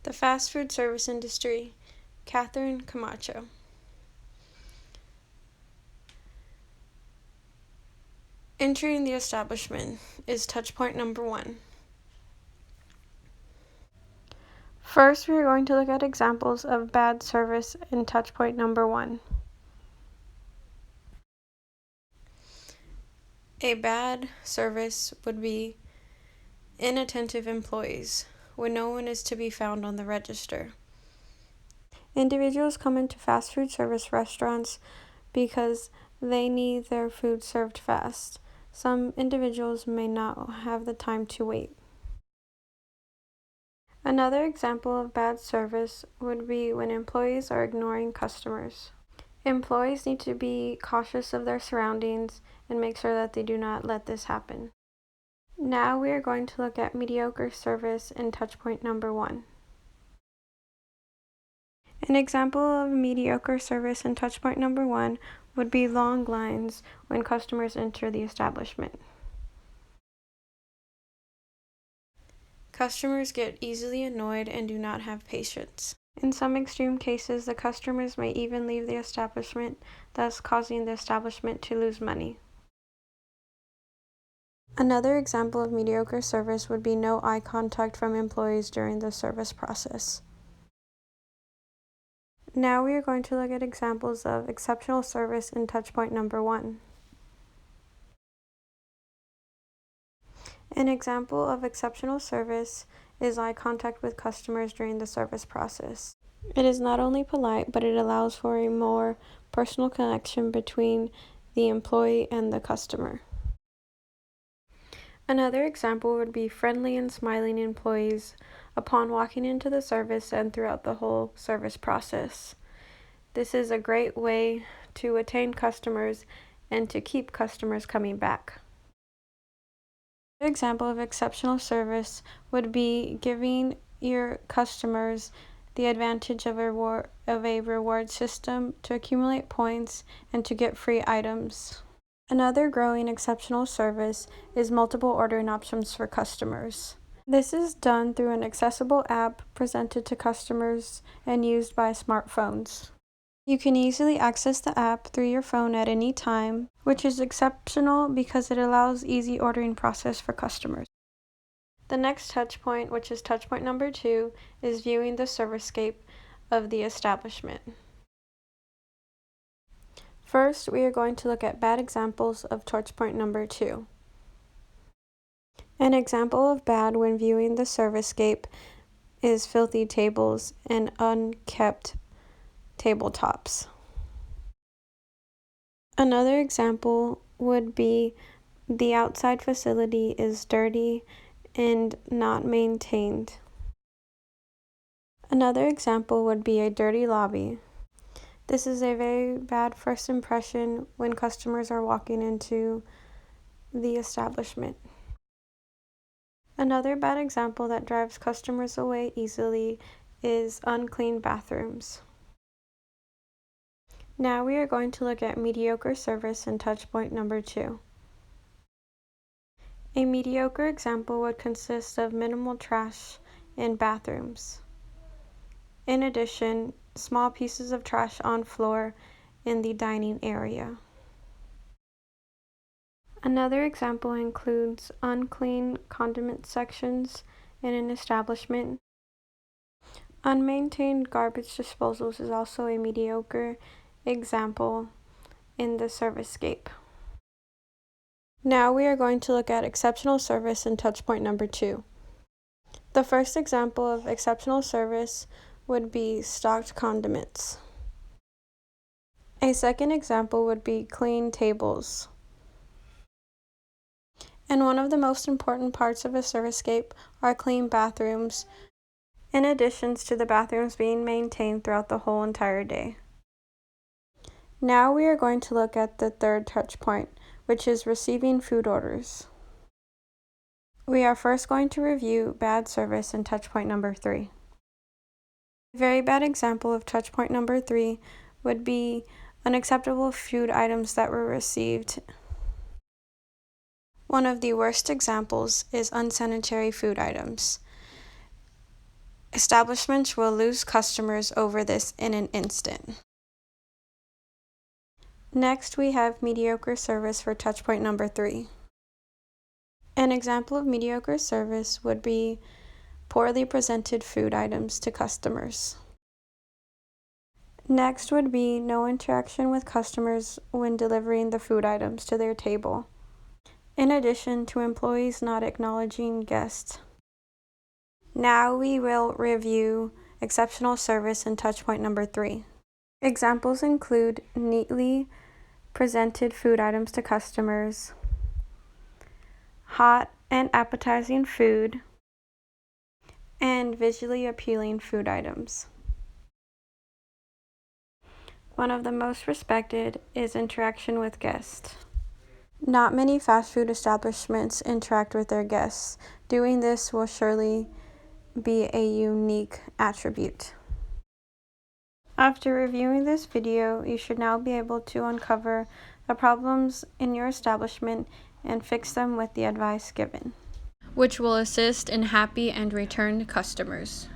The fast food service industry, Catherine Camacho. Entering the establishment is touchpoint number 1. First, we are going to look at examples of bad service in touchpoint number 1. A bad service would be inattentive employees when no one is to be found on the register. Individuals come into fast food service restaurants because they need their food served fast. Some individuals may not have the time to wait. Another example of bad service would be when employees are ignoring customers. Employees need to be cautious of their surroundings and make sure that they do not let this happen. Now we are going to look at mediocre service in touchpoint number 1. An example of mediocre service in touchpoint number 1 would be long lines when customers enter the establishment. Customers get easily annoyed and do not have patience. In some extreme cases, the customers may even leave the establishment, thus causing the establishment to lose money. Another example of mediocre service would be no eye contact from employees during the service process. Now we are going to look at examples of exceptional service in touchpoint number 1. An example of exceptional service is eye contact with customers during the service process. It is not only polite, but it allows for a more personal connection between the employee and the customer. Another example would be friendly and smiling employees upon walking into the service and throughout the whole service process. This is a great way to attain customers and to keep customers coming back. Another example of exceptional service would be giving your customers the advantage of a reward system to accumulate points and to get free items. Another growing exceptional service is multiple ordering options for customers. This is done through an accessible app presented to customers and used by smartphones. You can easily access the app through your phone at any time, which is exceptional because it allows easy ordering process for customers. The next touch point, which is touch point number 2, is viewing the servicescape of the establishment. First, we are going to look at bad examples of touch point number 2. An example of bad when viewing the servicescape is filthy tables and unkept tabletops. Another example would be the outside facility is dirty and not maintained. Another example would be a dirty lobby. This is a very bad first impression when customers are walking into the establishment. Another bad example that drives customers away easily is unclean bathrooms. Now we are going to look at mediocre service in touchpoint number 2. A mediocre example would consist of minimal trash in bathrooms. In addition, small pieces of trash on floor in the dining area. Another example includes unclean condiment sections in an establishment. Unmaintained garbage disposals is also a mediocre example in the servicescape. Now we are going to look at exceptional service in touchpoint number 2. The first example of exceptional service would be stocked condiments. A second example would be clean tables. And one of the most important parts of a servicescape are clean bathrooms, in addition to the bathrooms being maintained throughout the whole entire day. Now we are going to look at the third touch point, which is receiving food orders. We are first going to review bad service in touch point number 3. A very bad example of touch point number 3 would be unacceptable food items that were received. One of the worst examples is unsanitary food items. Establishments will lose customers over this in an instant. Next, we have mediocre service for touchpoint number 3. An example of mediocre service would be poorly presented food items to customers. Next would be no interaction with customers when delivering the food items to their table, in addition to employees not acknowledging guests. Now we will review exceptional service in touchpoint number 3. Examples include neatly presented food items to customers, hot and appetizing food, and visually appealing food items. One of the most respected is interaction with guests. Not many fast food establishments interact with their guests. Doing this will surely be a unique attribute. After reviewing this video, you should now be able to uncover the problems in your establishment and fix them with the advice given, which will assist in happy and returned customers.